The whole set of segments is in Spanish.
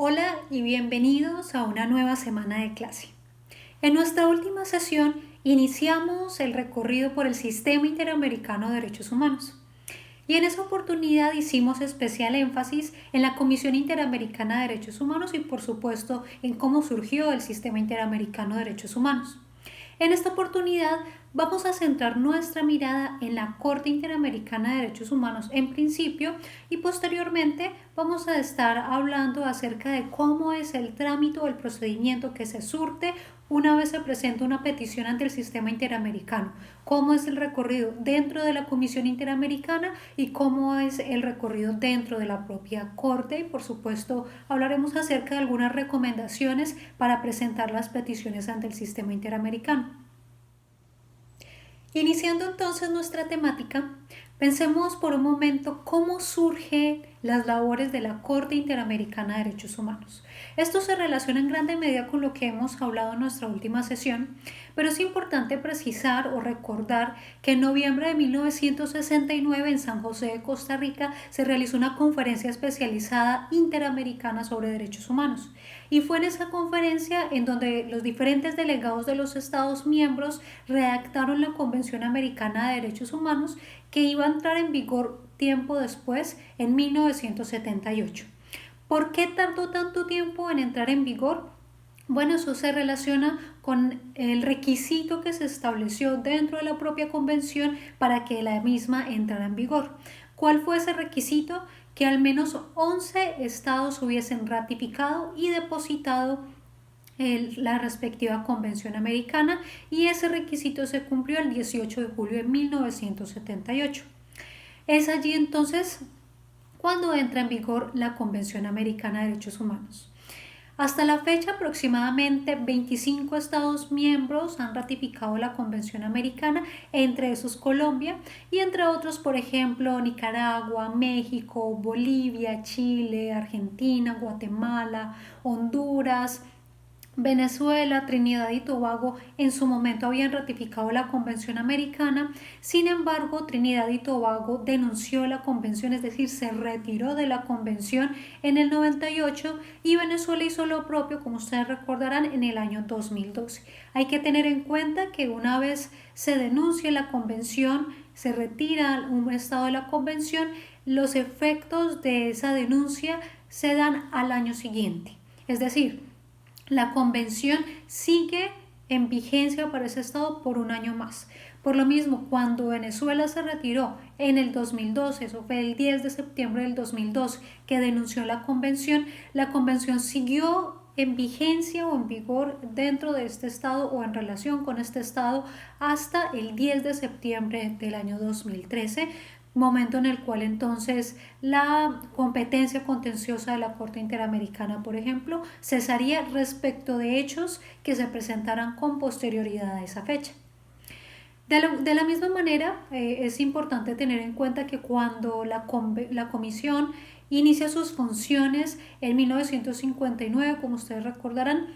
Hola y bienvenidos a una nueva semana de clase. En nuestra última sesión iniciamos el recorrido por el Sistema Interamericano de Derechos Humanos y en esa oportunidad hicimos especial énfasis en la Comisión Interamericana de Derechos Humanos y por supuesto en cómo surgió el Sistema Interamericano de Derechos Humanos. En esta oportunidad vamos a centrar nuestra mirada en la Corte Interamericana de Derechos Humanos en principio y posteriormente vamos a estar hablando acerca de cómo es el trámite o el procedimiento que se surte una vez se presenta una petición ante el sistema interamericano, cómo es el recorrido dentro de la Comisión Interamericana y cómo es el recorrido dentro de la propia Corte y por supuesto hablaremos acerca de algunas recomendaciones para presentar las peticiones ante el sistema interamericano. Iniciando entonces nuestra temática, pensemos por un momento cómo surgen las labores de la Corte Interamericana de Derechos Humanos. Esto se relaciona en grande medida con lo que hemos hablado en nuestra última sesión, pero es importante precisar o recordar que en noviembre de 1969 en San José de Costa Rica se realizó una conferencia especializada interamericana sobre derechos humanos. Y fue en esa conferencia en donde los diferentes delegados de los Estados miembros redactaron la Convención Americana de Derechos Humanos que iba a entrar en vigor tiempo después, en 1978. ¿Por qué tardó tanto tiempo en entrar en vigor? Bueno, eso se relaciona con el requisito que se estableció dentro de la propia convención para que la misma entrara en vigor. ¿Cuál fue ese requisito? Que al menos 11 estados hubiesen ratificado y depositado la respectiva convención americana y ese requisito se cumplió el 18 de julio de 1978. Es allí entonces cuando entra en vigor la Convención Americana de Derechos Humanos. Hasta la fecha, aproximadamente 25 Estados miembros han ratificado la Convención Americana, entre esos Colombia y entre otros, por ejemplo, Nicaragua, México, Bolivia, Chile, Argentina, Guatemala, Honduras, Venezuela, Trinidad y Tobago en su momento habían ratificado la Convención Americana, sin embargo Trinidad y Tobago denunció la Convención, es decir, se retiró de la Convención en el 98 y Venezuela hizo lo propio, como ustedes recordarán, en el año 2012. Hay que tener en cuenta que una vez se denuncia la Convención, se retira un estado de la Convención, los efectos de esa denuncia se dan al año siguiente, es decir, la convención sigue en vigencia para ese estado por un año más. Por lo mismo, cuando Venezuela se retiró en el 2012, eso fue el 10 de septiembre del 2012, que denunció la convención siguió en vigencia o en vigor dentro de este estado o en relación con este estado hasta el 10 de septiembre del año 2013, momento en el cual entonces la competencia contenciosa de la Corte Interamericana, por ejemplo, cesaría respecto de hechos que se presentaran con posterioridad a esa fecha. De la misma manera, es importante tener en cuenta que cuando la comisión inicia sus funciones en 1959, como ustedes recordarán,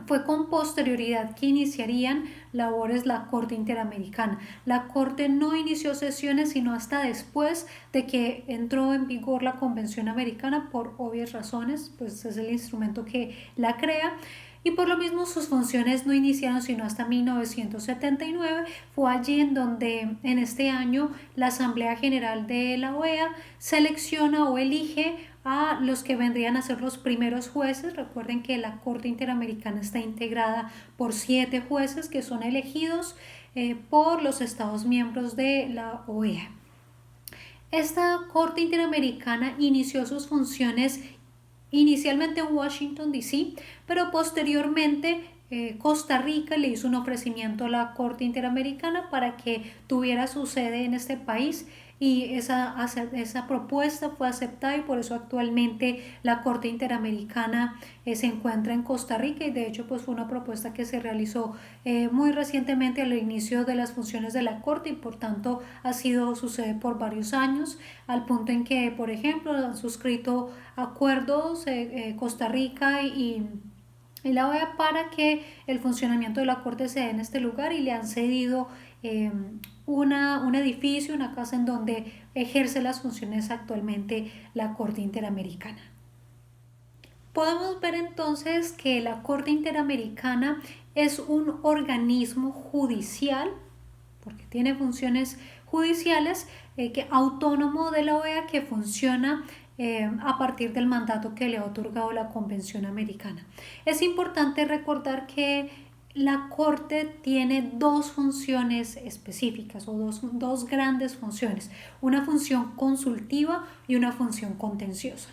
fue con posterioridad que iniciarían labores la Corte Interamericana. La Corte no inició sesiones sino hasta después de que entró en vigor la Convención Americana por obvias razones, pues es el instrumento que la crea y por lo mismo sus funciones no iniciaron sino hasta 1979. Fue allí en donde en este año la Asamblea General de la OEA selecciona o elige a los que vendrían a ser los primeros jueces. Recuerden que la Corte Interamericana está integrada por 7 jueces que son elegidos por los Estados miembros de la OEA. Esta Corte Interamericana inició sus funciones inicialmente en Washington, D.C., pero posteriormente Costa Rica le hizo un ofrecimiento a la Corte Interamericana para que tuviera su sede en este país y esa propuesta fue aceptada y por eso actualmente la Corte Interamericana se encuentra en Costa Rica y de hecho pues fue una propuesta que se realizó muy recientemente al inicio de las funciones de la Corte y por tanto ha sido su sede por varios años, al punto en que por ejemplo han suscrito acuerdos Costa Rica y la OEA para que el funcionamiento de la Corte sea en este lugar y le han cedido un edificio, una casa en donde ejerce las funciones actualmente la Corte Interamericana. Podemos ver entonces que la Corte Interamericana es un organismo judicial, porque tiene funciones judiciales, autónomo de la OEA, que funciona a partir del mandato que le ha otorgado la Convención Americana. Es importante recordar que la Corte tiene dos funciones específicas o dos grandes funciones, una función consultiva y una función contenciosa.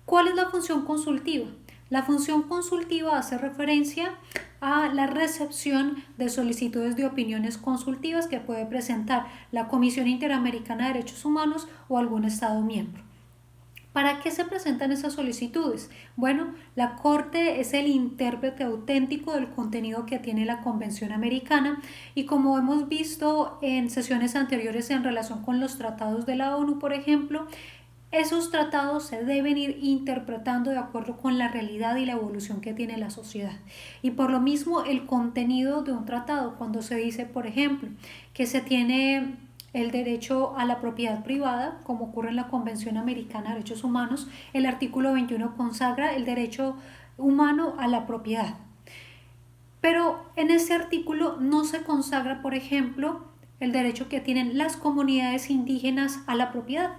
¿Cuál es la función consultiva? La función consultiva hace referencia a la recepción de solicitudes de opiniones consultivas que puede presentar la Comisión Interamericana de Derechos Humanos o algún Estado miembro. ¿Para qué se presentan esas solicitudes? Bueno, la Corte es el intérprete auténtico del contenido que tiene la Convención Americana y como hemos visto en sesiones anteriores en relación con los tratados de la ONU, por ejemplo, esos tratados se deben ir interpretando de acuerdo con la realidad y la evolución que tiene la sociedad. Y por lo mismo el contenido de un tratado, cuando se dice, por ejemplo, que se tiene el derecho a la propiedad privada, como ocurre en la Convención Americana de Derechos Humanos, el artículo 21 consagra el derecho humano a la propiedad. Pero en ese artículo no se consagra, por ejemplo, el derecho que tienen las comunidades indígenas a la propiedad.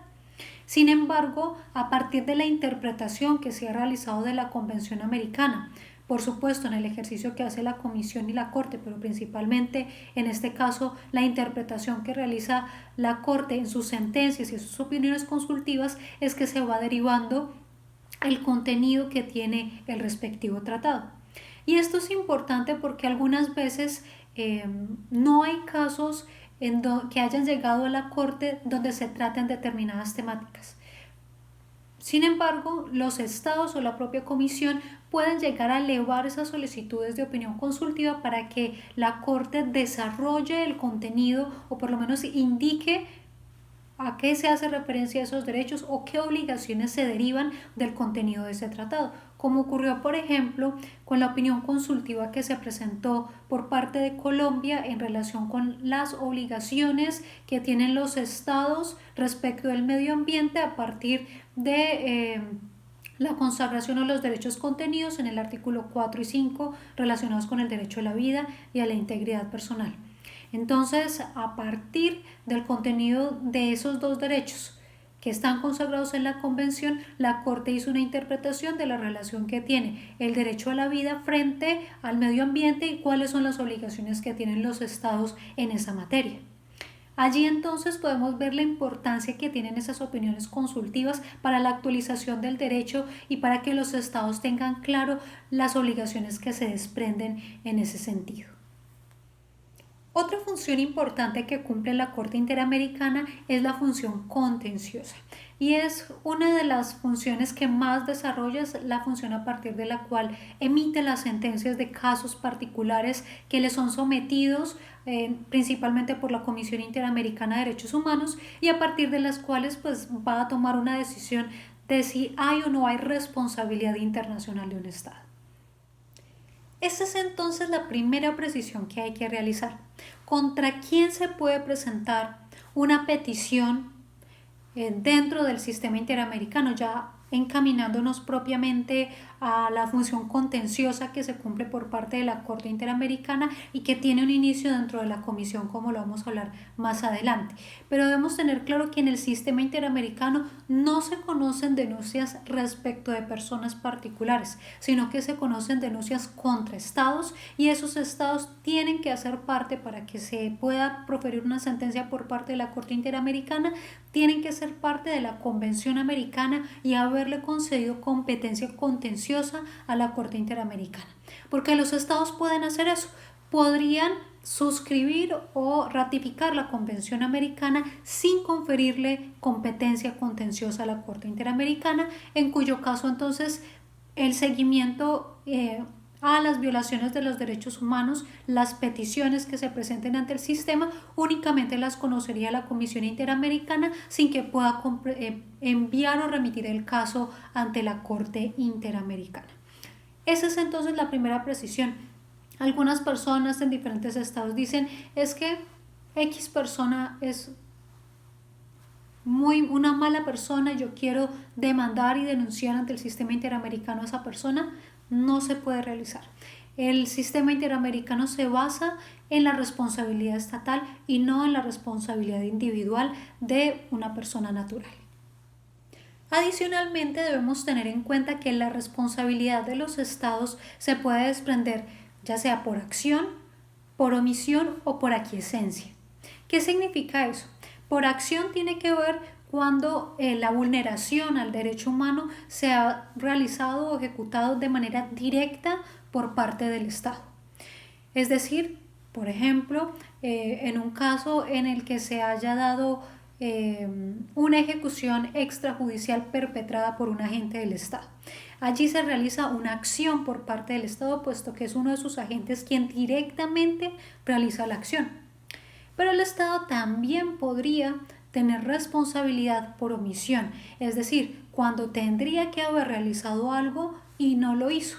Sin embargo, a partir de la interpretación que se ha realizado de la Convención Americana, por supuesto en el ejercicio que hace la Comisión y la Corte, pero principalmente en este caso la interpretación que realiza la Corte en sus sentencias y sus opiniones consultivas, es que se va derivando el contenido que tiene el respectivo tratado. Y esto es importante porque algunas veces no hay casos que hayan llegado a la Corte donde se traten determinadas temáticas. Sin embargo, los estados o la propia comisión pueden llegar a elevar esas solicitudes de opinión consultiva para que la Corte desarrolle el contenido o por lo menos indique a qué se hace referencia a esos derechos o qué obligaciones se derivan del contenido de ese tratado, como ocurrió por ejemplo con la opinión consultiva que se presentó por parte de Colombia en relación con las obligaciones que tienen los estados respecto del medio ambiente a partir de la consagración de los derechos contenidos en el artículo 4 y 5 relacionados con el derecho a la vida y a la integridad personal. Entonces, a partir del contenido de esos dos derechos que están consagrados en la Convención, la Corte hizo una interpretación de la relación que tiene el derecho a la vida frente al medio ambiente y cuáles son las obligaciones que tienen los estados en esa materia. Allí entonces podemos ver la importancia que tienen esas opiniones consultivas para la actualización del derecho y para que los estados tengan claro las obligaciones que se desprenden en ese sentido. Otra función importante que cumple la Corte Interamericana es la función contenciosa y es una de las funciones que más desarrolla, es la función a partir de la cual emite las sentencias de casos particulares que le son sometidos principalmente por la Comisión Interamericana de Derechos Humanos y a partir de las cuales pues va a tomar una decisión de si hay o no hay responsabilidad internacional de un Estado. Esta es entonces la primera precisión que hay que realizar. ¿Contra quién se puede presentar una petición dentro del sistema interamericano? Ya encaminándonos propiamente a la función contenciosa que se cumple por parte de la Corte Interamericana y que tiene un inicio dentro de la Comisión, como lo vamos a hablar más adelante. Pero debemos tener claro que en el sistema interamericano no se conocen denuncias respecto de personas particulares, sino que se conocen denuncias contra estados y esos estados tienen que hacer parte para que se pueda proferir una sentencia por parte de la Corte Interamericana, tienen que ser parte de la Convención Americana y haberle concedido competencia contenciosa a la Corte Interamericana. Porque los estados pueden hacer eso, podrían suscribir o ratificar la Convención Americana sin conferirle competencia contenciosa a la Corte Interamericana, en cuyo caso entonces el seguimiento a las violaciones de los derechos humanos, las peticiones que se presenten ante el sistema, únicamente las conocería la Comisión Interamericana sin que pueda enviar o remitir el caso ante la Corte Interamericana. Esa es entonces la primera precisión. Algunas personas en diferentes estados dicen es que X persona es una mala persona, yo quiero demandar y denunciar ante el sistema interamericano a esa persona, no se puede realizar. El sistema interamericano se basa en la responsabilidad estatal y no en la responsabilidad individual de una persona natural. Adicionalmente, debemos tener en cuenta que la responsabilidad de los estados se puede desprender ya sea por acción, por omisión o por aquiescencia. ¿Qué significa eso? Por acción tiene que ver cuando la vulneración al derecho humano se ha realizado o ejecutado de manera directa por parte del Estado. Es decir, por ejemplo, en un caso en el que se haya dado una ejecución extrajudicial perpetrada por un agente del Estado. Allí se realiza una acción por parte del Estado, puesto que es uno de sus agentes quien directamente realiza la acción. Pero el Estado también podría tener responsabilidad por omisión, es decir, cuando tendría que haber realizado algo y no lo hizo.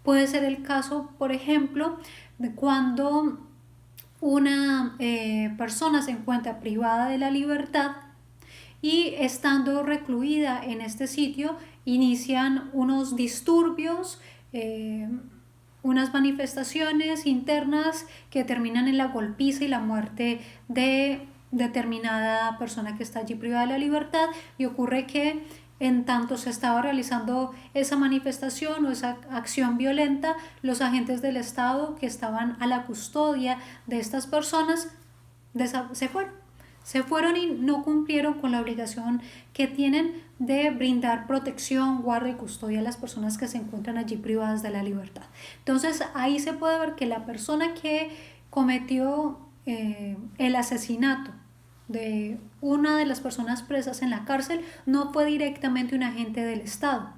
Puede ser el caso, por ejemplo, de cuando una persona se encuentra privada de la libertad y estando recluida en este sitio inician unos disturbios, unas manifestaciones internas que terminan en la golpiza y la muerte de determinada persona que está allí privada de la libertad, y ocurre que en tanto se estaba realizando esa manifestación o esa acción violenta, los agentes del Estado que estaban a la custodia de estas personas se fueron y no cumplieron con la obligación que tienen de brindar protección, guarda y custodia a las personas que se encuentran allí privadas de la libertad. Entonces ahí se puede ver que la persona que cometió el asesinato de una de las personas presas en la cárcel no fue directamente un agente del Estado,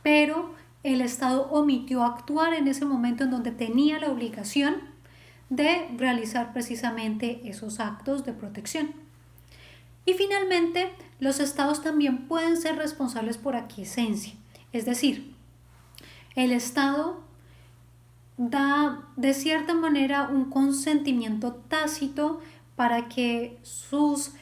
pero el Estado omitió actuar en ese momento en donde tenía la obligación de realizar precisamente esos actos de protección. Y finalmente, los estados también pueden ser responsables por aquiescencia, es decir, el Estado da de cierta manera un consentimiento tácito para que sus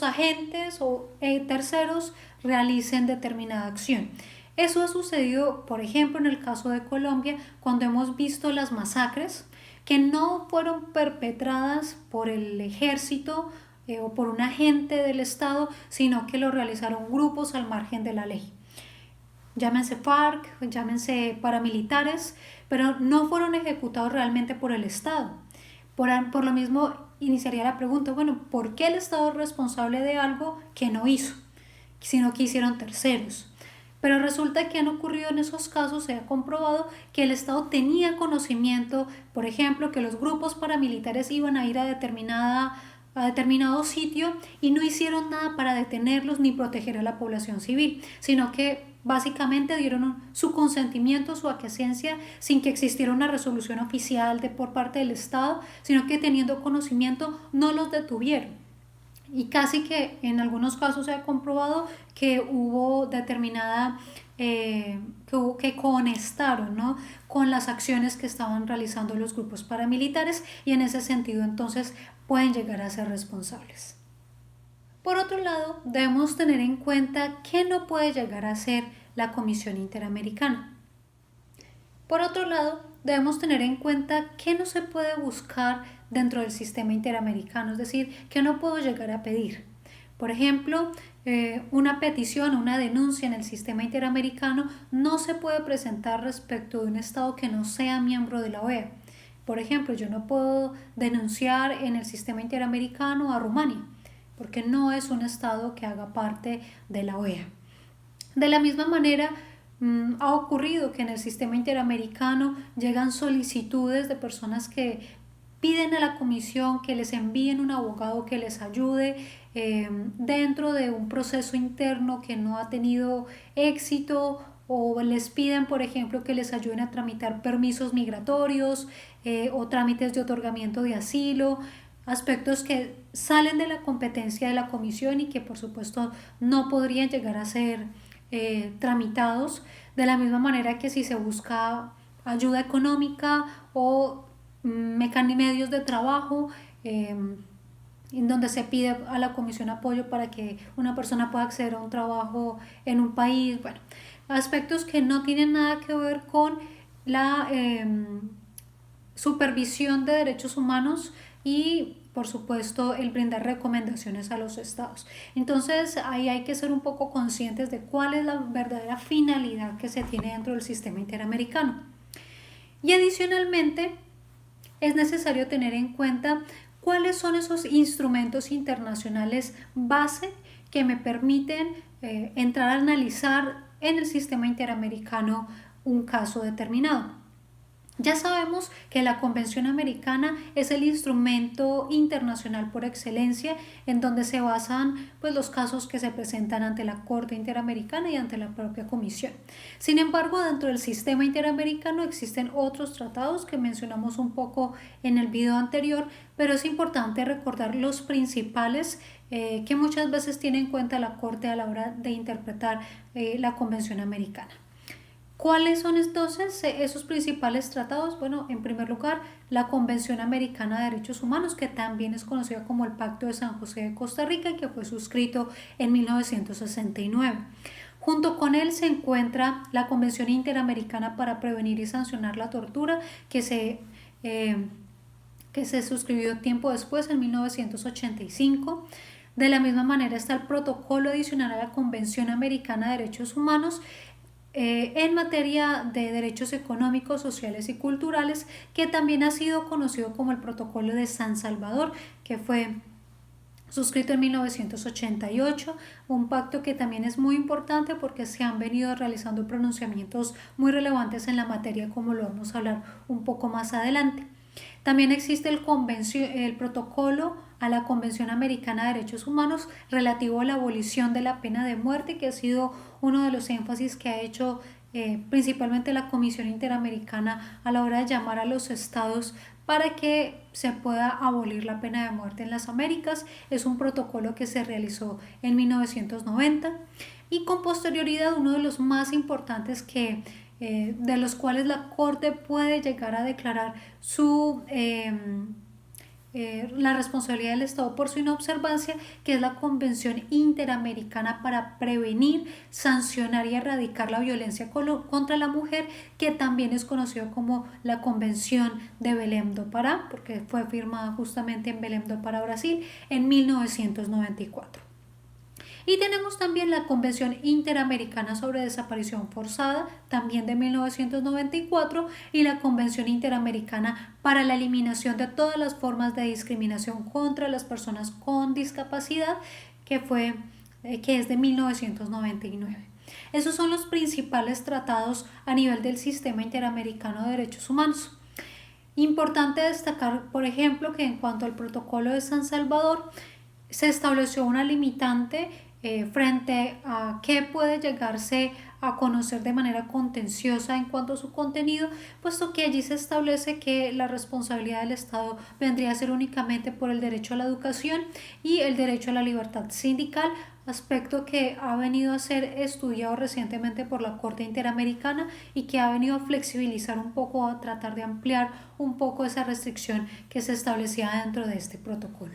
agentes o terceros realicen determinada acción. Eso ha sucedido, por ejemplo, en el caso de Colombia, cuando hemos visto las masacres que no fueron perpetradas por el ejército o por un agente del Estado, sino que lo realizaron grupos al margen de la ley. Llámense FARC, llámense paramilitares, pero no fueron ejecutados realmente por el Estado. Por lo mismo, iniciaría la pregunta, bueno, ¿por qué el Estado es responsable de algo que no hizo, sino que hicieron terceros? Pero resulta que han ocurrido en esos casos, se ha comprobado que el Estado tenía conocimiento, por ejemplo, que los grupos paramilitares iban a ir a determinado sitio y no hicieron nada para detenerlos ni proteger a la población civil, sino que básicamente dieron su consentimiento, su aquiescencia, sin que existiera una resolución oficial por parte del Estado, sino que teniendo conocimiento no los detuvieron. Y casi que en algunos casos se ha comprobado que hubo determinada, que conestaron, ¿no?, con las acciones que estaban realizando los grupos paramilitares, y en ese sentido entonces pueden llegar a ser responsables. Por otro lado, debemos tener en cuenta qué no puede llegar a ser la Comisión Interamericana. Por otro lado, debemos tener en cuenta qué no se puede buscar dentro del sistema interamericano, es decir, qué no puedo llegar a pedir. Por ejemplo, una petición o una denuncia en el sistema interamericano no se puede presentar respecto de un Estado que no sea miembro de la OEA. Por ejemplo, yo no puedo denunciar en el sistema interamericano a Rumania, porque no es un Estado que haga parte de la OEA. De la misma manera, ha ocurrido que en el sistema interamericano llegan solicitudes de personas que piden a la comisión que les envíen un abogado que les ayude dentro de un proceso interno que no ha tenido éxito, o les piden, por ejemplo, que les ayuden a tramitar permisos migratorios o trámites de otorgamiento de asilo, aspectos que salen de la competencia de la comisión y que por supuesto no podrían llegar a ser tramitados, de la misma manera que si se busca ayuda económica o medios de trabajo en donde se pide a la comisión apoyo para que una persona pueda acceder a un trabajo en un país. Bueno, aspectos que no tienen nada que ver con la supervisión de derechos humanos y por supuesto el brindar recomendaciones a los estados. Entonces ahí hay que ser un poco conscientes de cuál es la verdadera finalidad que se tiene dentro del sistema interamericano. Y adicionalmente es necesario tener en cuenta cuáles son esos instrumentos internacionales base que me permiten entrar a analizar en el sistema interamericano un caso determinado. Ya sabemos que la Convención Americana es el instrumento internacional por excelencia en donde se basan pues, los casos que se presentan ante la Corte Interamericana y ante la propia Comisión. Sin embargo, dentro del sistema interamericano existen otros tratados que mencionamos un poco en el video anterior, pero es importante recordar los principales que muchas veces tiene en cuenta la Corte a la hora de interpretar la Convención Americana. ¿Cuáles son entonces esos principales tratados? Bueno, en primer lugar, la Convención Americana de Derechos Humanos, que también es conocida como el Pacto de San José de Costa Rica y que fue suscrito en 1969. Junto con él se encuentra la Convención Interamericana para Prevenir y Sancionar la Tortura, que se suscribió tiempo después, en 1985. De la misma manera está el Protocolo Adicional a la Convención Americana de Derechos Humanos, en materia de derechos económicos, sociales y culturales, que también ha sido conocido como el Protocolo de San Salvador, que fue suscrito en 1988, un pacto que también es muy importante porque se han venido realizando pronunciamientos muy relevantes en la materia, como lo vamos a hablar un poco más adelante. También existe el protocolo a la Convención Americana de Derechos Humanos relativo a la abolición de la pena de muerte, que ha sido uno de los énfasis que ha hecho principalmente la Comisión Interamericana a la hora de llamar a los estados para que se pueda abolir la pena de muerte en las Américas. Es un protocolo que se realizó en 1990 y con posterioridad uno de los más importantes de los cuales la Corte puede llegar a declarar la responsabilidad del Estado por su inobservancia, que es la Convención Interamericana para Prevenir, Sancionar y Erradicar la Violencia contra la Mujer, que también es conocida como la Convención de Belém do Pará, porque fue firmada justamente en Belém do Pará, Brasil, en 1994. Y tenemos también la Convención Interamericana sobre Desaparición Forzada, también de 1994, y la Convención Interamericana para la Eliminación de todas las formas de discriminación contra las personas con discapacidad, que es de 1999. Esos son los principales tratados a nivel del Sistema Interamericano de Derechos Humanos. Importante destacar, por ejemplo, que en cuanto al Protocolo de San Salvador, se estableció una limitante frente a qué puede llegarse a conocer de manera contenciosa en cuanto a su contenido, puesto que allí se establece que la responsabilidad del Estado vendría a ser únicamente por el derecho a la educación y el derecho a la libertad sindical, aspecto que ha venido a ser estudiado recientemente por la Corte Interamericana y que ha venido a flexibilizar un poco, a tratar de ampliar un poco esa restricción que se establecía dentro de este protocolo.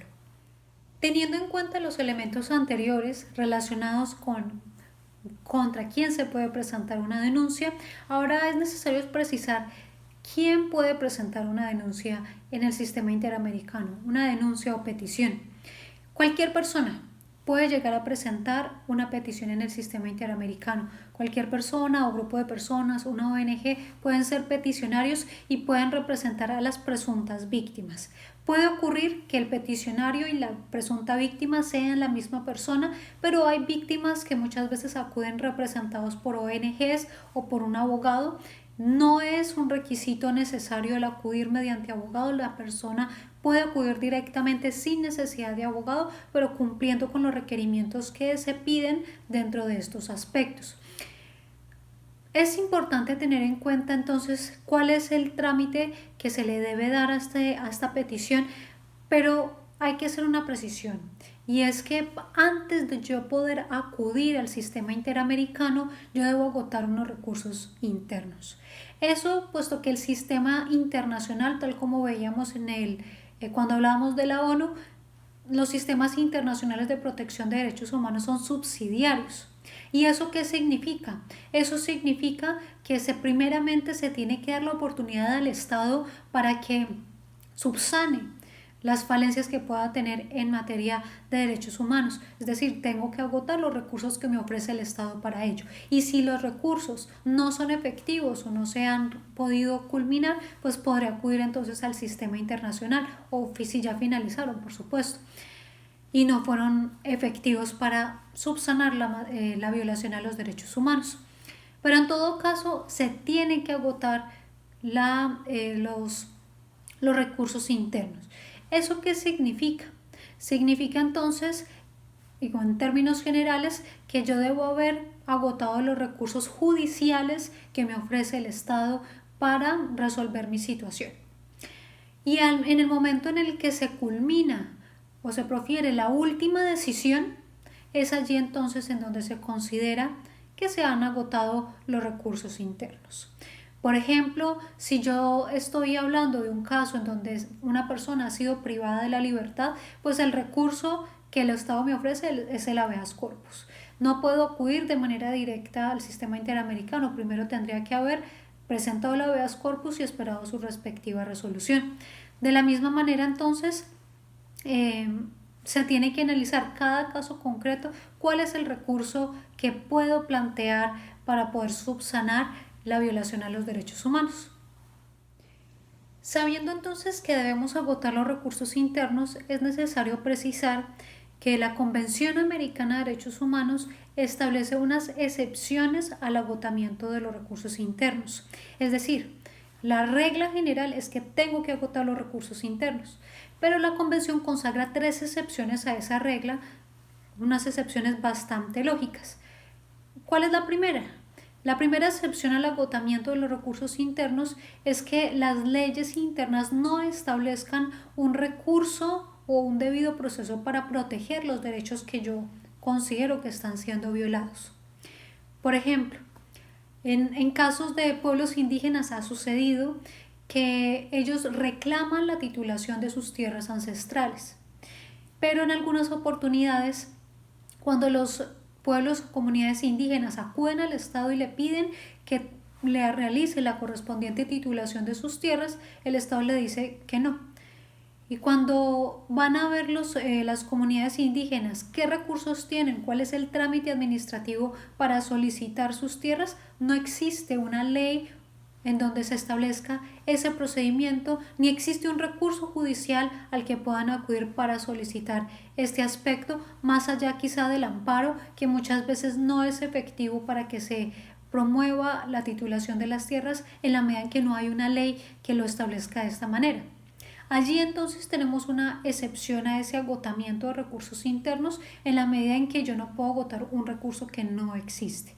Teniendo en cuenta los elementos anteriores relacionados contra quién se puede presentar una denuncia, ahora es necesario precisar quién puede presentar una denuncia en el sistema interamericano, una denuncia o petición. Cualquier persona puede llegar a presentar una petición en el sistema interamericano. Cualquier persona o grupo de personas, una ONG, pueden ser peticionarios y pueden representar a las presuntas víctimas. Puede ocurrir que el peticionario y la presunta víctima sean la misma persona, pero hay víctimas que muchas veces acuden representados por ONGs o por un abogado. No es un requisito necesario el acudir mediante abogado, la persona puede acudir directamente sin necesidad de abogado, pero cumpliendo con los requerimientos que se piden dentro de estos aspectos. Es importante tener en cuenta entonces cuál es el trámite que se le debe dar a esta petición, pero hay que hacer una precisión, y es que antes de yo poder acudir al sistema interamericano, yo debo agotar unos recursos internos. Eso puesto que el sistema internacional, tal como veíamos cuando hablábamos de la ONU, los sistemas internacionales de protección de derechos humanos son subsidiarios. ¿Y eso qué significa? Eso significa que primeramente se tiene que dar la oportunidad al Estado para que subsane las falencias que pueda tener en materia de derechos humanos. Es decir, tengo que agotar los recursos que me ofrece el Estado para ello. Y si los recursos no son efectivos o no se han podido culminar, pues podré acudir entonces al sistema internacional, o si ya finalizaron, por supuesto, y no fueron efectivos para subsanar la violación a los derechos humanos. Pero en todo caso, se tiene que agotar los recursos internos. ¿Eso qué significa? Significa entonces, digo, en términos generales, que yo debo haber agotado los recursos judiciales que me ofrece el Estado para resolver mi situación. Y en el momento en el que se culmina o se profiere la última decisión, es allí entonces en donde se considera que se han agotado los recursos internos. Por ejemplo, si yo estoy hablando de un caso en donde una persona ha sido privada de la libertad, pues el recurso que el Estado me ofrece es el habeas corpus. No puedo acudir de manera directa al sistema interamericano. Primero tendría que haber presentado el habeas corpus y esperado su respectiva resolución. De la misma manera, entonces, se tiene que analizar cada caso concreto cuál es el recurso que puedo plantear para poder subsanar la violación a los derechos humanos. Sabiendo entonces que debemos agotar los recursos internos, es necesario precisar que la Convención Americana de Derechos Humanos establece unas excepciones al agotamiento de los recursos internos. Es decir, la regla general es que tengo que agotar los recursos internos, pero la Convención consagra 3 excepciones a esa regla, unas excepciones bastante lógicas. ¿Cuál es la primera? La primera excepción al agotamiento de los recursos internos es que las leyes internas no establezcan un recurso o un debido proceso para proteger los derechos que yo considero que están siendo violados. Por ejemplo, en casos de pueblos indígenas ha sucedido que ellos reclaman la titulación de sus tierras ancestrales, pero en algunas oportunidades, cuando los pueblos o comunidades indígenas acuden al Estado y le piden que le realice la correspondiente titulación de sus tierras, el Estado le dice que no. Y cuando van a ver las comunidades indígenas qué recursos tienen, cuál es el trámite administrativo para solicitar sus tierras, no existe una ley en donde se establezca ese procedimiento, ni existe un recurso judicial al que puedan acudir para solicitar este aspecto, más allá quizá del amparo, que muchas veces no es efectivo para que se promueva la titulación de las tierras en la medida en que no hay una ley que lo establezca de esta manera. Allí entonces tenemos una excepción a ese agotamiento de recursos internos en la medida en que yo no puedo agotar un recurso que no existe.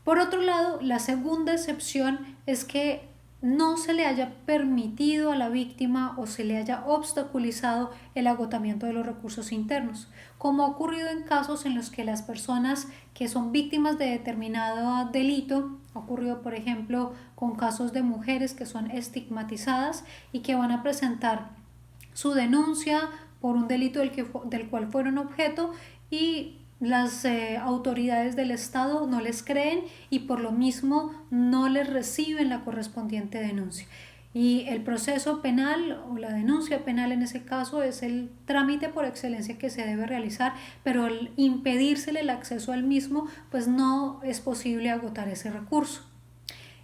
Por otro lado, la segunda excepción es que no se le haya permitido a la víctima o se le haya obstaculizado el agotamiento de los recursos internos, como ha ocurrido en casos en los que las personas que son víctimas de determinado delito, ha ocurrido por ejemplo con casos de mujeres que son estigmatizadas y que van a presentar su denuncia por un delito del cual fueron objeto, y las autoridades del Estado no les creen y por lo mismo no les reciben la correspondiente denuncia. Y el proceso penal o la denuncia penal en ese caso es el trámite por excelencia que se debe realizar, pero al impedírsele el acceso al mismo, pues no es posible agotar ese recurso.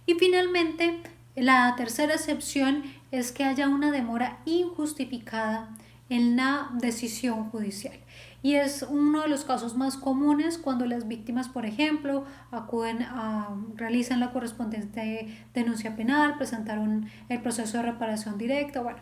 Y finalmente, la tercera excepción es que haya una demora injustificada en la decisión judicial. Y es uno de los casos más comunes cuando las víctimas, por ejemplo, realizan la correspondiente denuncia penal, presentaron el proceso de reparación directa, bueno,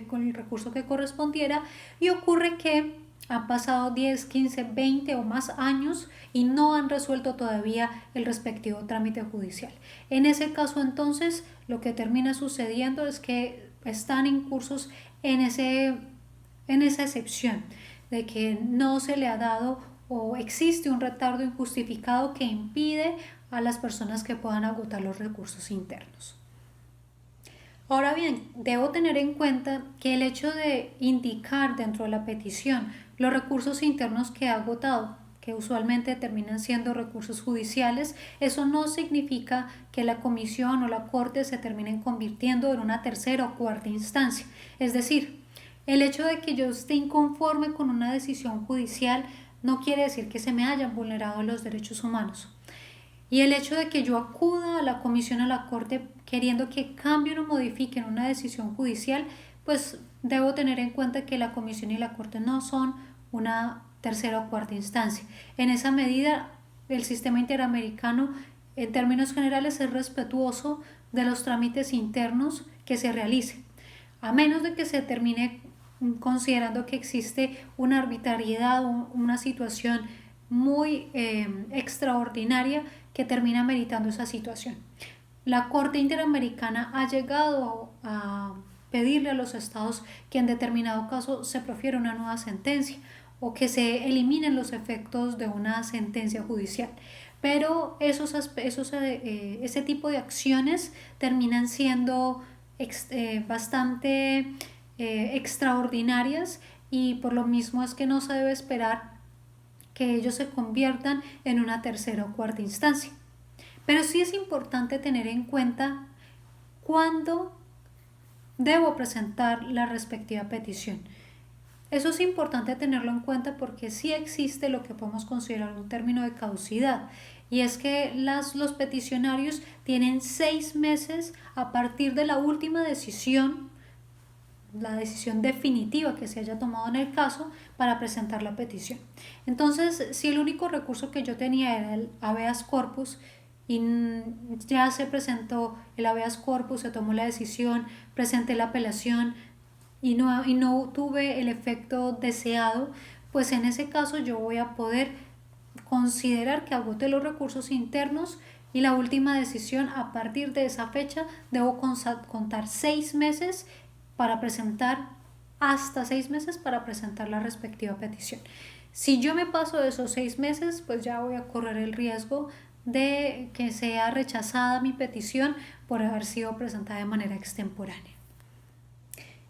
con el recurso que correspondiera, y ocurre que han pasado 10, 15, 20 o más años y no han resuelto todavía el respectivo trámite judicial. En ese caso, entonces, lo que termina sucediendo es que están incursos en esa excepción de que no se le ha dado o existe un retardo injustificado que impide a las personas que puedan agotar los recursos internos. Ahora bien, debo tener en cuenta que el hecho de indicar dentro de la petición los recursos internos que ha agotado, que usualmente terminan siendo recursos judiciales, eso no significa que la comisión o la corte se terminen convirtiendo en una tercera o cuarta instancia. Es decir, el hecho de que yo esté inconforme con una decisión judicial no quiere decir que se me hayan vulnerado los derechos humanos. Y el hecho de que yo acuda a la comisión o a la corte queriendo que cambien o modifiquen una decisión judicial, pues debo tener en cuenta que la comisión y la corte no son una tercera o cuarta instancia. En esa medida, el sistema interamericano, en términos generales, es respetuoso de los trámites internos que se realicen, a menos de que se termine considerando que existe una arbitrariedad, una situación muy extraordinaria que termina meritando esa situación. La Corte Interamericana ha llegado a pedirle a los estados que en determinado caso se profiera una nueva sentencia o que se eliminen los efectos de una sentencia judicial. Pero ese tipo de acciones terminan siendo bastante extraordinarias, y por lo mismo es que no se debe esperar que ellos se conviertan en una tercera o cuarta instancia. Pero sí es importante tener en cuenta cuándo debo presentar la respectiva petición. Eso es importante tenerlo en cuenta porque sí existe lo que podemos considerar un término de caducidad, y es que los peticionarios tienen 6 meses a partir de la última decisión, la decisión definitiva que se haya tomado en el caso, para presentar la petición. Entonces, si el único recurso que yo tenía era el habeas corpus y ya se presentó el habeas corpus, se tomó la decisión, presenté la apelación y no tuve el efecto deseado, pues en ese caso yo voy a poder considerar que agoté los recursos internos, y la última decisión a partir de esa fecha debo contar 6 meses para presentar, hasta 6 meses para presentar la respectiva petición. Si yo me paso de esos 6 meses, pues ya voy a correr el riesgo de que sea rechazada mi petición por haber sido presentada de manera extemporánea.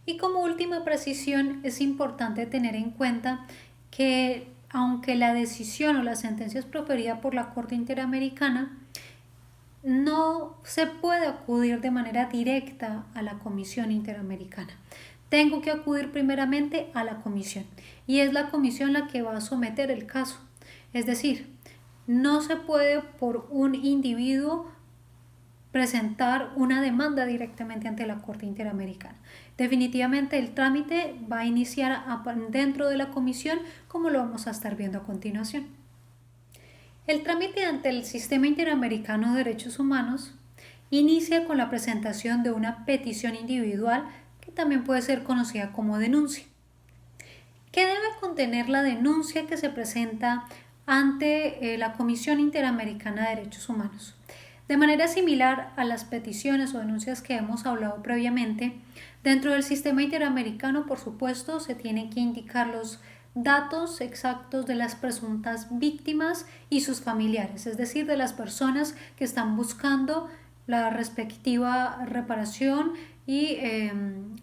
Y como última precisión, es importante tener en cuenta que aunque la decisión o la sentencia es proferida por la Corte Interamericana, no se puede acudir de manera directa a la Comisión Interamericana. Tengo que acudir primeramente a la comisión, y es la comisión la que va a someter el caso. Es decir, no se puede por un individuo presentar una demanda directamente ante la Corte Interamericana. Definitivamente el trámite va a iniciar dentro de la comisión, como lo vamos a estar viendo a continuación. El trámite ante el Sistema Interamericano de Derechos Humanos inicia con la presentación de una petición individual, que también puede ser conocida como denuncia. ¿Qué debe contener la denuncia que se presenta ante la Comisión Interamericana de Derechos Humanos? De manera similar a las peticiones o denuncias que hemos hablado previamente, dentro del sistema interamericano, por supuesto, se tienen que indicar los datos exactos de las presuntas víctimas y sus familiares, es decir, de las personas que están buscando la respectiva reparación y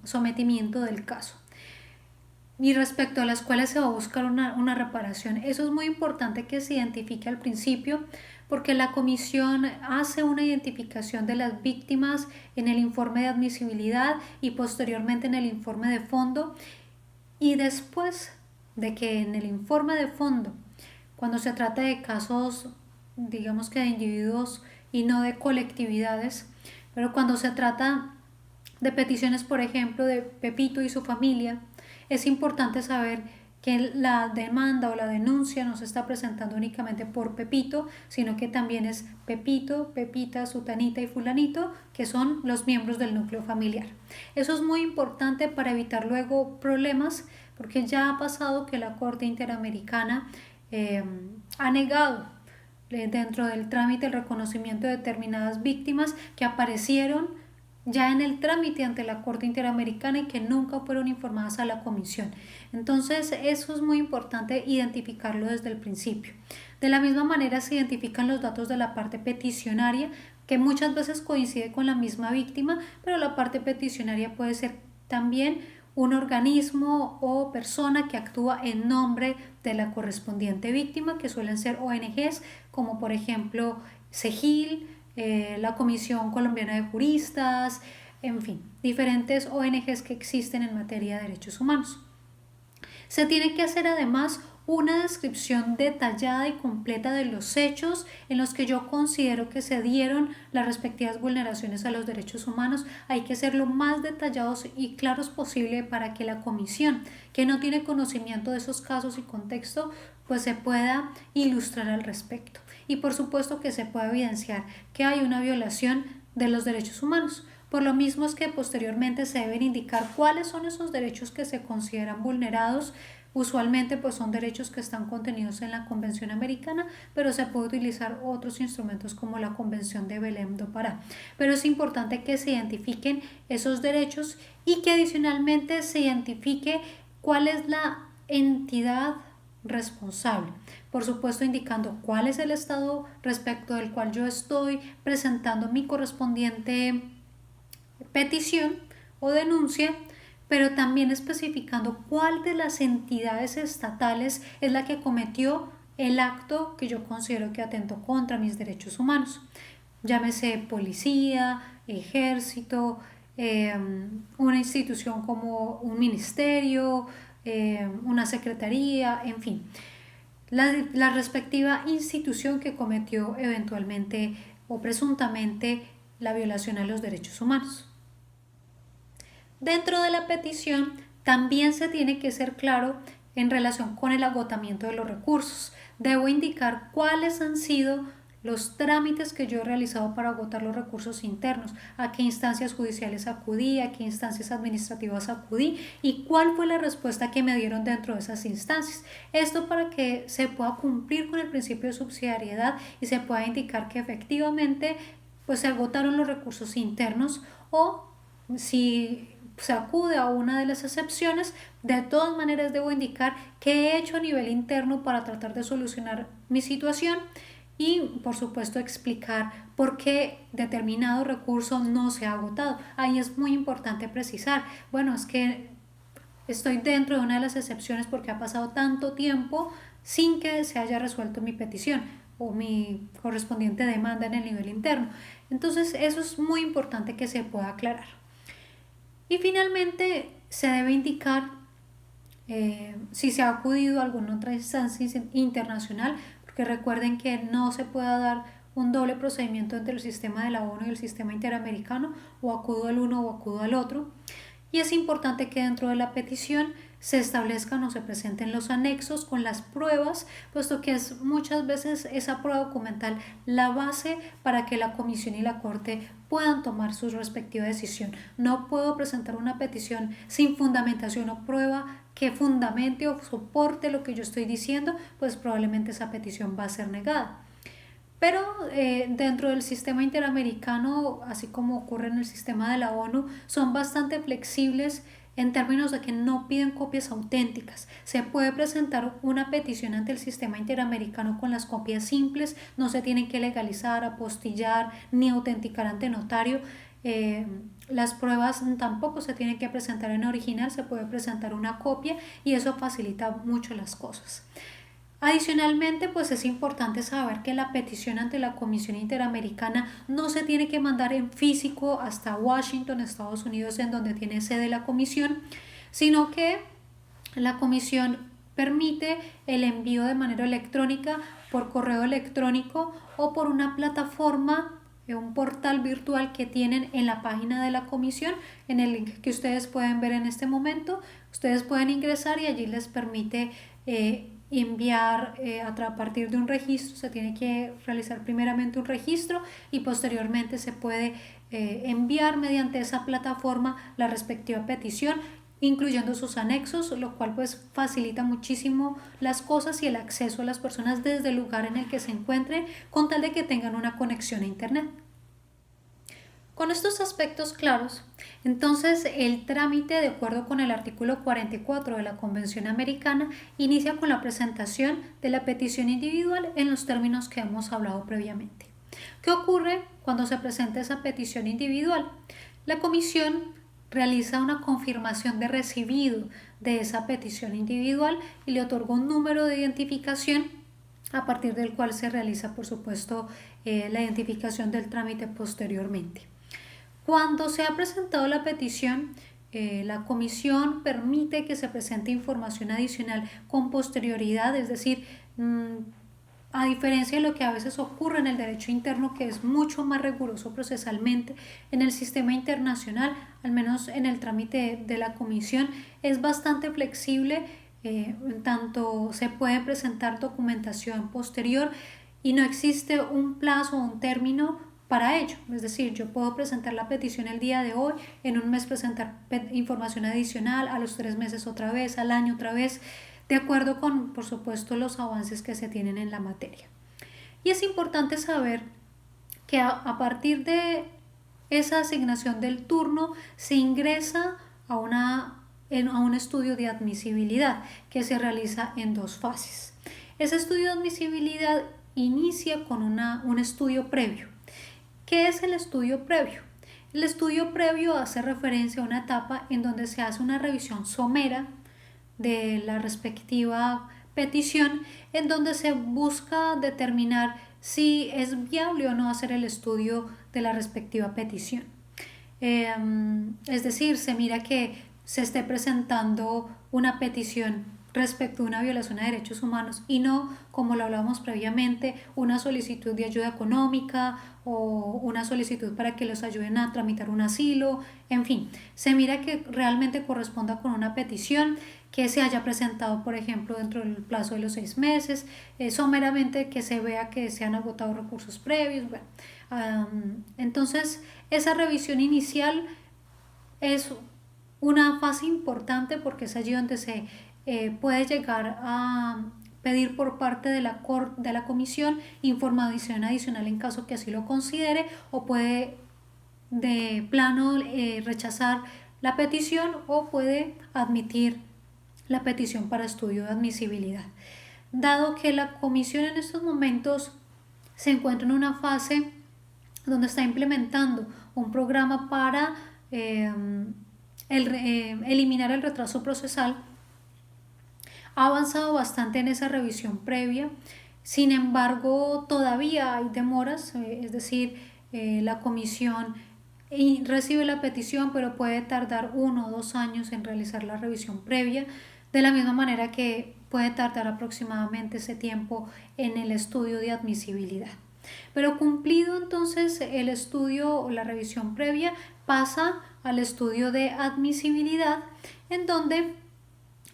sometimiento del caso, y respecto a las cuales se va a buscar una reparación. Eso es muy importante que se identifique al principio, porque la comisión hace una identificación de las víctimas en el informe de admisibilidad y posteriormente en el informe de fondo, y después de que en el informe de fondo, cuando se trata de casos, digamos que de individuos y no de colectividades, pero cuando se trata de peticiones, por ejemplo, de Pepito y su familia, es importante saber que la demanda o la denuncia no se está presentando únicamente por Pepito, sino que también es Pepito, Pepita, Sutanita y Fulanito, que son los miembros del núcleo familiar. Eso es muy importante para evitar luego problemas, porque ya ha pasado que la Corte Interamericana ha negado dentro del trámite el reconocimiento de determinadas víctimas que aparecieron ya en el trámite ante la Corte Interamericana y que nunca fueron informadas a la comisión. Entonces, eso es muy importante identificarlo desde el principio. De la misma manera se identifican los datos de la parte peticionaria que muchas veces coincide con la misma víctima, pero la parte peticionaria puede ser también un organismo o persona que actúa en nombre de la correspondiente víctima, que suelen ser ONGs, como por ejemplo CEGIL, la Comisión Colombiana de Juristas, en fin, diferentes ONGs que existen en materia de derechos humanos. Se tiene que hacer además una descripción detallada y completa de los hechos en los que yo considero que se dieron las respectivas vulneraciones a los derechos humanos. Hay que ser lo más detallados y claros posible para que la comisión, que no tiene conocimiento de esos casos y contexto, pues se pueda ilustrar al respecto. Y por supuesto que se pueda evidenciar que hay una violación de los derechos humanos. Por lo mismo es que posteriormente se deben indicar cuáles son esos derechos que se consideran vulnerados. Usualmente pues son derechos que están contenidos en la Convención Americana, pero se puede utilizar otros instrumentos como la Convención de Belém do Pará. Pero es importante que se identifiquen esos derechos y que adicionalmente se identifique cuál es la entidad responsable. Por supuesto, indicando cuál es el estado respecto del cual yo estoy presentando mi correspondiente petición o denuncia, pero también especificando cuál de las entidades estatales es la que cometió el acto que yo considero que atentó contra mis derechos humanos. Llámese policía, ejército, una institución como un ministerio, una secretaría, en fin, la respectiva institución que cometió eventualmente o presuntamente la violación a los derechos humanos. Dentro de la petición también se tiene que ser claro en relación con el agotamiento de los recursos. Debo indicar cuáles han sido los trámites que yo he realizado para agotar los recursos internos, a qué instancias judiciales acudí, a qué instancias administrativas acudí y cuál fue la respuesta que me dieron dentro de esas instancias. Esto para que se pueda cumplir con el principio de subsidiariedad y se pueda indicar que efectivamente pues se agotaron los recursos internos, o si se acude a una de las excepciones, de todas maneras debo indicar qué he hecho a nivel interno para tratar de solucionar mi situación y por supuesto explicar por qué determinado recurso no se ha agotado. Ahí es muy importante precisar, bueno, es que estoy dentro de una de las excepciones porque ha pasado tanto tiempo sin que se haya resuelto mi petición o mi correspondiente demanda en el nivel interno. Entonces eso es muy importante que se pueda aclarar. Y finalmente se debe indicar si se ha acudido a alguna otra instancia internacional, porque recuerden que no se puede dar un doble procedimiento entre el sistema de la ONU y el sistema interamericano, o acudo al uno o acudo al otro. Y es importante que dentro de la petición se establezcan o se presenten los anexos con las pruebas, puesto que es muchas veces esa prueba documental la base para que la comisión y la corte puedan tomar su respectiva decisión. No puedo presentar una petición sin fundamentación o prueba que fundamente o soporte lo que yo estoy diciendo, pues probablemente esa petición va a ser negada. Pero dentro del sistema interamericano, así como ocurre en el sistema de la ONU, son bastante flexibles en términos de que no piden copias auténticas. Se puede presentar una petición ante el sistema interamericano con las copias simples, no se tienen que legalizar, apostillar ni autenticar ante notario. Las pruebas tampoco se tienen que presentar en original, se puede presentar una copia y eso facilita mucho las cosas. Adicionalmente, pues es importante saber que la petición ante la Comisión Interamericana no se tiene que mandar en físico hasta Washington, Estados Unidos, en donde tiene sede la comisión, sino que la comisión permite el envío de manera electrónica, por correo electrónico o por una plataforma, un portal virtual que tienen en la página de la comisión, en el link que ustedes pueden ver en este momento. Ustedes pueden ingresar y allí les permite enviar a partir de un registro. Se tiene que realizar primeramente un registro y posteriormente se puede enviar mediante esa plataforma la respectiva petición, incluyendo sus anexos, lo cual pues facilita muchísimo las cosas y el acceso a las personas desde el lugar en el que se encuentren, con tal de que tengan una conexión a internet. Con estos aspectos claros, entonces el trámite, de acuerdo con el artículo 44 de la Convención Americana, inicia con la presentación de la petición individual en los términos que hemos hablado previamente. ¿Qué ocurre cuando se presenta esa petición individual? La comisión realiza una confirmación de recibido de esa petición individual y le otorga un número de identificación a partir del cual se realiza, por supuesto, la identificación del trámite posteriormente. Cuando se ha presentado la petición, la comisión permite que se presente información adicional con posterioridad, es decir, a diferencia de lo que a veces ocurre en el derecho interno, que es mucho más riguroso procesalmente, en el sistema internacional, al menos en el trámite de la comisión, es bastante flexible, tanto se puede presentar documentación posterior y no existe un plazo o un término para ello. Es decir, yo puedo presentar la petición el día de hoy, en un mes presentar información adicional, a los 3 meses otra vez, al año otra vez, de acuerdo con, por supuesto, los avances que se tienen en la materia. Y es importante saber que a partir de esa asignación del turno se ingresa a un estudio de admisibilidad que se realiza en 2 fases. Ese estudio de admisibilidad inicia con un estudio previo. ¿Qué es el estudio previo? El estudio previo hace referencia a una etapa en donde se hace una revisión somera de la respectiva petición, en donde se busca determinar si es viable o no hacer el estudio de la respectiva petición. Es decir, se mira que se esté presentando una petición respecto a una violación a derechos humanos y no, como lo hablábamos previamente, una solicitud de ayuda económica o una solicitud para que los ayuden a tramitar un asilo, en fin, se mira que realmente corresponda con una petición que se haya presentado, por ejemplo, dentro del plazo de los 6 meses, someramente que se vea que se han agotado recursos previos. Bueno, entonces, esa revisión inicial es una fase importante porque es allí donde se puede llegar a pedir por parte de la comisión información adicional en caso que así lo considere, o puede de plano rechazar la petición o puede admitir la petición para estudio de admisibilidad. Dado que la comisión en estos momentos se encuentra en una fase donde está implementando un programa para eliminar el retraso procesal, ha avanzado bastante en esa revisión previa. Sin embargo, todavía hay demoras, es decir, la comisión recibe la petición, pero puede tardar 1 o 2 años en realizar la revisión previa, de la misma manera que puede tardar aproximadamente ese tiempo en el estudio de admisibilidad. Pero cumplido entonces el estudio o la revisión previa, pasa al estudio de admisibilidad, en donde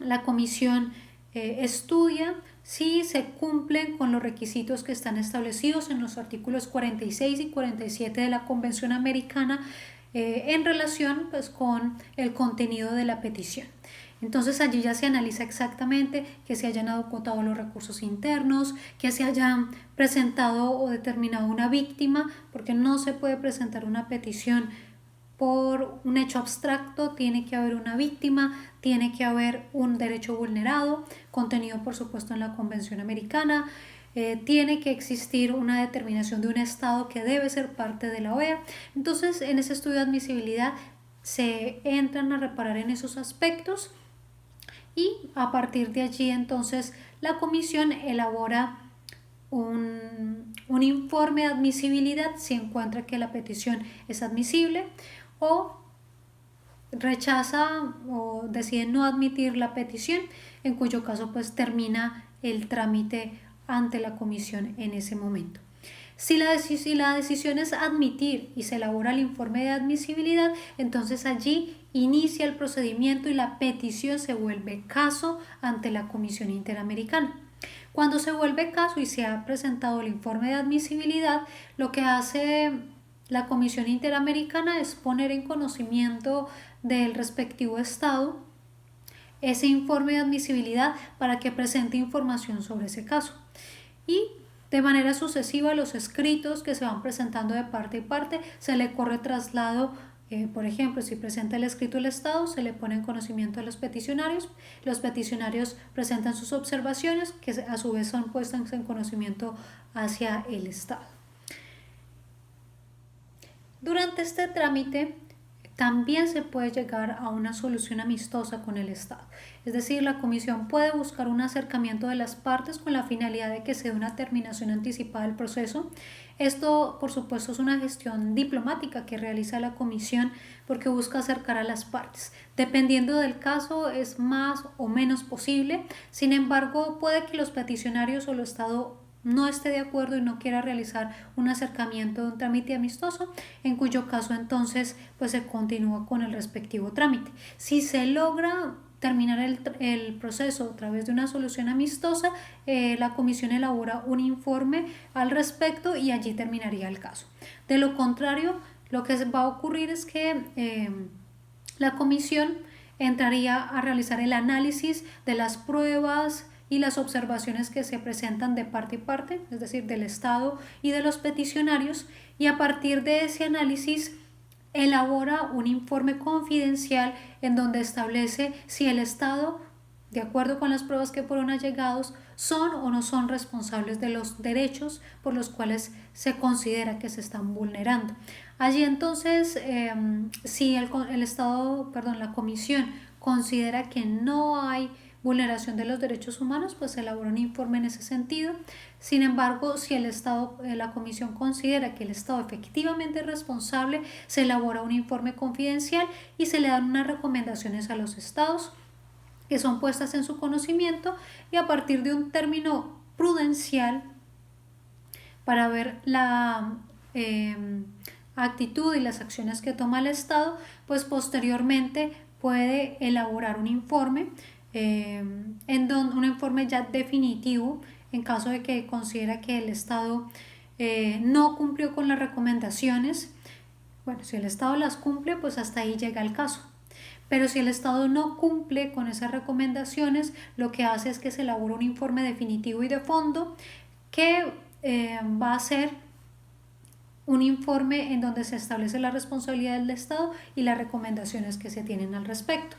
la comisión estudia si se cumplen con los requisitos que están establecidos en los artículos 46 y 47 de la Convención Americana en relación, pues, con el contenido de la petición. Entonces allí ya se analiza exactamente que se hayan agotado los recursos internos, que se hayan presentado o determinado una víctima, porque no se puede presentar una petición por un hecho abstracto, tiene que haber una víctima, tiene que haber un derecho vulnerado, contenido por supuesto en la Convención Americana, tiene que existir una determinación de un Estado que debe ser parte de la OEA. Entonces, en ese estudio de admisibilidad se entran a reparar en esos aspectos y a partir de allí entonces la comisión elabora un informe de admisibilidad si encuentra que la petición es admisible, o rechaza o decide no admitir la petición, en cuyo caso pues termina el trámite ante la comisión en ese momento. Si la decisión es admitir y se elabora el informe de admisibilidad, entonces allí inicia el procedimiento y la petición se vuelve caso ante la Comisión Interamericana. Cuando se vuelve caso y se ha presentado el informe de admisibilidad, lo que hace la Comisión Interamericana es poner en conocimiento del respectivo Estado ese informe de admisibilidad para que presente información sobre ese caso. Y de manera sucesiva, los escritos que se van presentando de parte y parte se le corre traslado. Por ejemplo, si presenta el escrito del Estado, se le pone en conocimiento a los peticionarios presentan sus observaciones que a su vez son puestas en conocimiento hacia el Estado. Durante este trámite también se puede llegar a una solución amistosa con el Estado. Es decir, la Comisión puede buscar un acercamiento de las partes con la finalidad de que se dé una terminación anticipada del proceso. Esto, por supuesto, es una gestión diplomática que realiza la Comisión porque busca acercar a las partes. Dependiendo del caso, es más o menos posible. Sin embargo, puede que los peticionarios o el Estado no esté de acuerdo y no quiera realizar un acercamiento de un trámite amistoso, en cuyo caso entonces pues se continúa con el respectivo trámite. Si se logra terminar el proceso a través de una solución amistosa, la comisión elabora un informe al respecto y allí terminaría el caso. De lo contrario, lo que va a ocurrir es que la comisión entraría a realizar el análisis de las pruebas y las observaciones que se presentan de parte y parte, es decir, del Estado y de los peticionarios, y a partir de ese análisis elabora un informe confidencial en donde establece si el Estado, de acuerdo con las pruebas que fueron allegados, son o no son responsables de los derechos por los cuales se considera que se están vulnerando. Allí entonces, si el Estado, perdón, la Comisión considera que no hay vulneración de los derechos humanos, pues se elabora un informe en ese sentido. Sin embargo, si el Estado, la Comisión considera que el Estado efectivamente es responsable, se elabora un informe confidencial y se le dan unas recomendaciones a los Estados que son puestas en su conocimiento, y a partir de un término prudencial para ver la actitud y las acciones que toma el Estado, pues posteriormente puede elaborar un informe, un informe ya definitivo en caso de que considera que el Estado no cumplió con las recomendaciones. Bueno, si el Estado las cumple, pues hasta ahí llega el caso. Pero si el Estado no cumple con esas recomendaciones, lo que hace es que se elabora un informe definitivo y de fondo que va a ser un informe en donde se establece la responsabilidad del Estado y las recomendaciones que se tienen al respecto.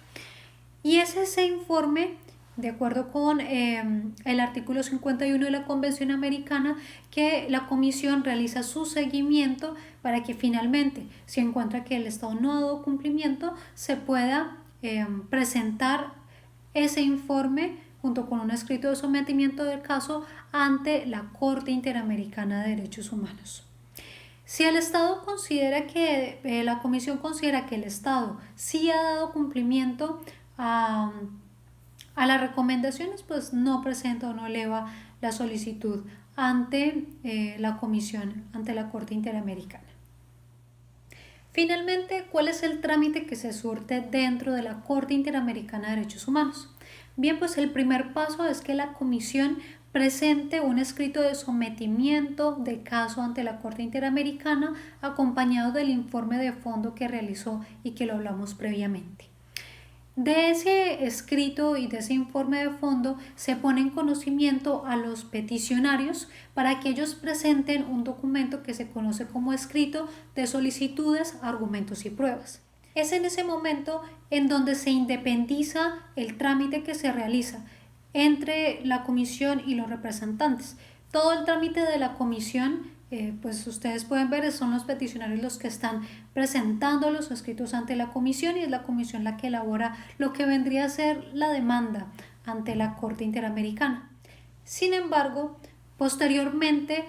Y es ese informe, de acuerdo con el artículo 51 de la Convención Americana, que la Comisión realiza su seguimiento para que finalmente, si encuentra que el Estado no ha dado cumplimiento, se pueda presentar ese informe junto con un escrito de sometimiento del caso ante la Corte Interamericana de Derechos Humanos. Si el Estado considera que, la Comisión considera que el Estado sí ha dado cumplimiento a las recomendaciones, pues no presenta o no eleva la solicitud ante la Comisión, ante la Corte Interamericana. Finalmente, ¿cuál es el trámite que se surte dentro de la Corte Interamericana de Derechos Humanos? Bien, pues el primer paso es que la Comisión presente un escrito de sometimiento de caso ante la Corte Interamericana acompañado del informe de fondo que realizó y que lo hablamos previamente. De ese escrito y de ese informe de fondo se pone en conocimiento a los peticionarios para que ellos presenten un documento que se conoce como escrito de solicitudes, argumentos y pruebas. Es en ese momento en donde se independiza el trámite que se realiza entre la comisión y los representantes. Todo el trámite de la comisión, pues ustedes pueden ver, son los peticionarios los que están presentando los escritos ante la comisión y es la comisión la que elabora lo que vendría a ser la demanda ante la Corte Interamericana. Sin embargo, posteriormente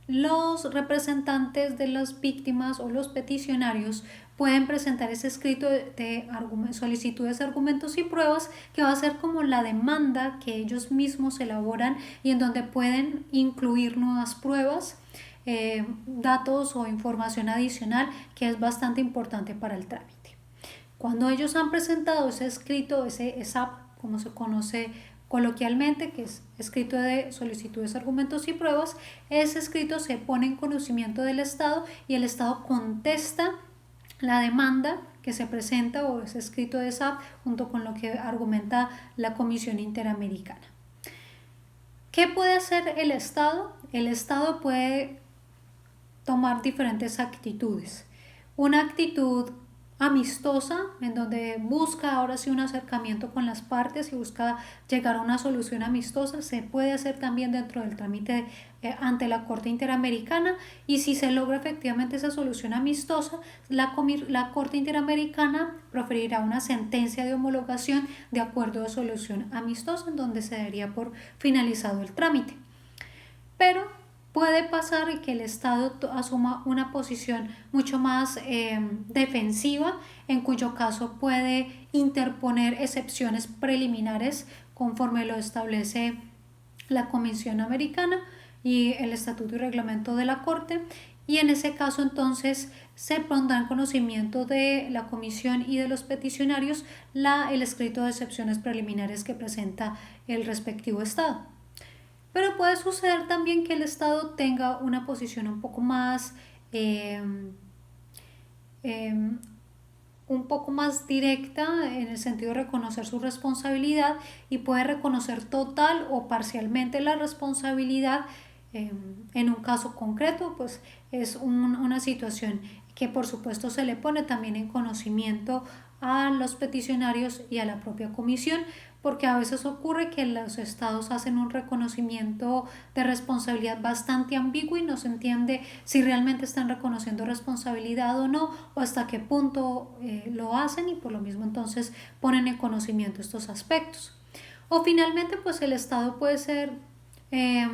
los representantes de las víctimas o los peticionarios pueden presentar ese escrito de solicitudes, argumentos y pruebas que va a ser como la demanda que ellos mismos elaboran y en donde pueden incluir nuevas pruebas, datos o información adicional que es bastante importante para el trámite. Cuando ellos han presentado ese escrito, ese ESAP, como se conoce coloquialmente, que es escrito de solicitudes, argumentos y pruebas, ese escrito se pone en conocimiento del Estado y el Estado contesta la demanda que se presenta o ese escrito de SAP junto con lo que argumenta la Comisión Interamericana. ¿Qué puede hacer el Estado? El Estado puede tomar diferentes actitudes. Una actitud amistosa, en donde busca ahora sí un acercamiento con las partes y busca llegar a una solución amistosa, se puede hacer también dentro del trámite ante la Corte Interamericana, y si se logra efectivamente esa solución amistosa, la Corte Interamericana proferirá una sentencia de homologación de acuerdo de solución amistosa, en donde se daría por finalizado el trámite. Pero puede pasar que el Estado asuma una posición mucho más defensiva, en cuyo caso puede interponer excepciones preliminares conforme lo establece la Comisión Americana y el Estatuto y Reglamento de la Corte, y en ese caso entonces se pondrá en conocimiento de la Comisión y de los peticionarios el escrito de excepciones preliminares que presenta el respectivo Estado. Pero puede suceder también que el Estado tenga una posición eh, eh, un poco más directa en el sentido de reconocer su responsabilidad, y puede reconocer total o parcialmente la responsabilidad en un caso concreto. Pues es una situación que por supuesto se le pone también en conocimiento a los peticionarios y a la propia comisión, porque a veces ocurre que los estados hacen un reconocimiento de responsabilidad bastante ambiguo y no se entiende si realmente están reconociendo responsabilidad o no, o hasta qué punto lo hacen, y por lo mismo entonces ponen en conocimiento estos aspectos. O finalmente pues el estado eh,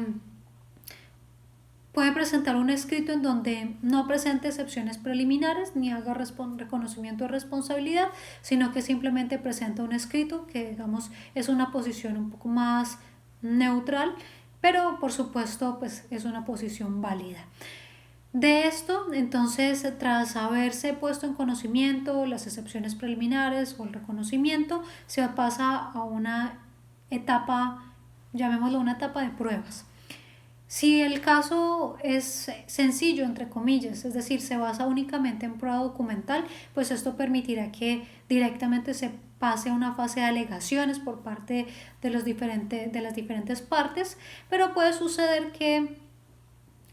puede presentar un escrito en donde no presente excepciones preliminares ni haga reconocimiento de responsabilidad, sino que simplemente presenta un escrito que, digamos, es una posición un poco más neutral, pero por supuesto pues es una posición válida. De esto, entonces, tras haberse puesto en conocimiento las excepciones preliminares o el reconocimiento, se pasa a una etapa, llamémoslo una etapa de pruebas. Si el caso es sencillo, entre comillas, es decir, se basa únicamente en prueba documental, pues esto permitirá que directamente se pase a una fase de alegaciones por parte de las diferentes partes, pero puede suceder que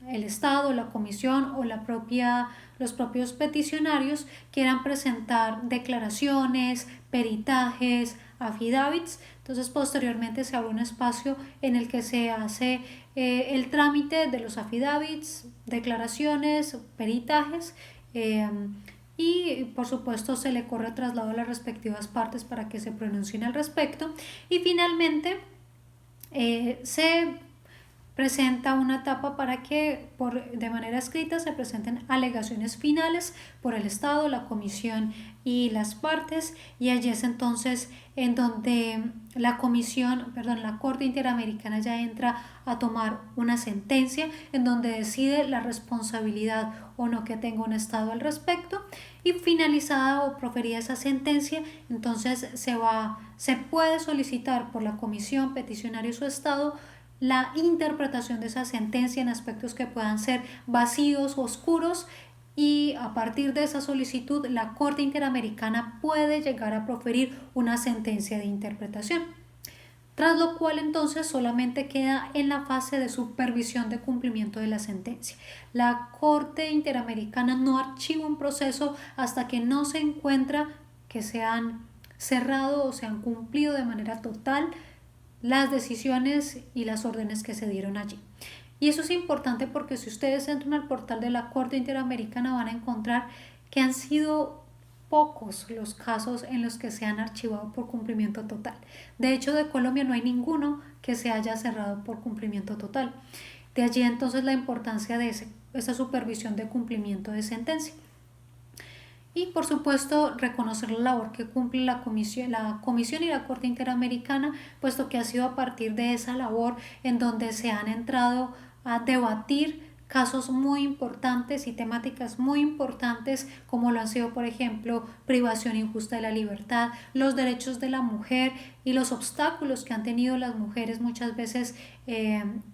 el Estado, la Comisión o los propios peticionarios quieran presentar declaraciones, peritajes, affidavits. Entonces posteriormente se abre un espacio en el que se hace el trámite de los affidavits, declaraciones, peritajes, y por supuesto se le corre traslado a las respectivas partes para que se pronuncien al respecto, y finalmente se presenta una etapa para que de manera escrita se presenten alegaciones finales por el Estado, la Comisión y las partes, y allí es entonces en donde la Corte Interamericana ya entra a tomar una sentencia en donde decide la responsabilidad o no que tenga un Estado al respecto, y finalizada o proferida esa sentencia, entonces se puede solicitar por la Comisión, peticionario y su Estado la interpretación de esa sentencia en aspectos que puedan ser vacíos o oscuros, y a partir de esa solicitud la Corte Interamericana puede llegar a proferir una sentencia de interpretación, tras lo cual entonces solamente queda en la fase de supervisión de cumplimiento de la sentencia. La Corte Interamericana no archiva un proceso hasta que no se encuentra que se han cerrado o se han cumplido de manera total las decisiones y las órdenes que se dieron allí. Y eso es importante porque si ustedes entran al portal de la Corte Interamericana van a encontrar que han sido pocos los casos en los que se han archivado por cumplimiento total. De hecho, de Colombia no hay ninguno que se haya cerrado por cumplimiento total. De allí entonces la importancia de esa supervisión de cumplimiento de sentencia. Y por supuesto reconocer la labor que cumple la comisión y la Corte Interamericana, puesto que ha sido a partir de esa labor en donde se han entrado a debatir casos muy importantes y temáticas muy importantes, como lo han sido, por ejemplo, privación injusta de la libertad, los derechos de la mujer y los obstáculos que han tenido las mujeres muchas veces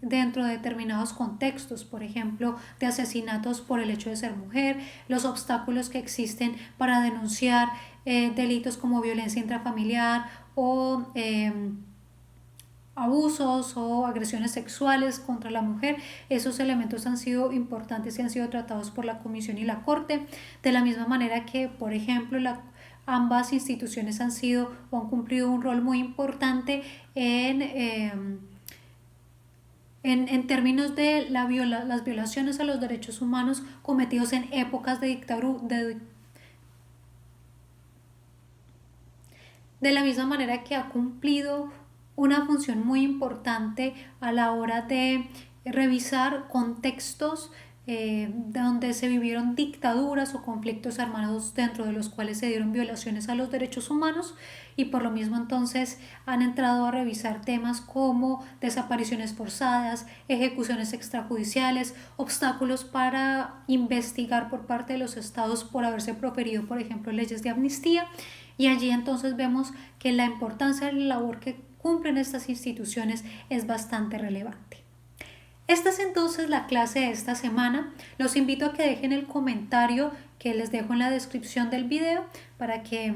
dentro de determinados contextos, por ejemplo, de asesinatos por el hecho de ser mujer, los obstáculos que existen para denunciar delitos como violencia intrafamiliar o abusos o agresiones sexuales contra la mujer. Esos elementos han sido importantes y han sido tratados por la Comisión y la Corte, de la misma manera que, por ejemplo, ambas instituciones han sido o han cumplido un rol muy importante en términos de las violaciones a los derechos humanos cometidos en épocas de dictadura, de la misma manera que ha cumplido una función muy importante a la hora de revisar contextos donde se vivieron dictaduras o conflictos armados dentro de los cuales se dieron violaciones a los derechos humanos, y por lo mismo entonces han entrado a revisar temas como desapariciones forzadas, ejecuciones extrajudiciales, obstáculos para investigar por parte de los estados por haberse proferido, por ejemplo, leyes de amnistía. Y allí entonces vemos que la importancia de la labor que cumplen estas instituciones es bastante relevante. Esta es entonces la clase de esta semana. Los invito a que dejen el comentario que les dejo en la descripción del video para que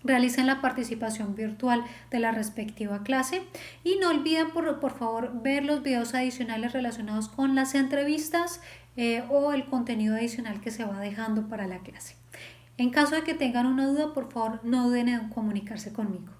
realicen la participación virtual de la respectiva clase, y no olviden por favor ver los videos adicionales relacionados con las entrevistas o el contenido adicional que se va dejando para la clase. En caso de que tengan una duda, por favor no duden en comunicarse conmigo.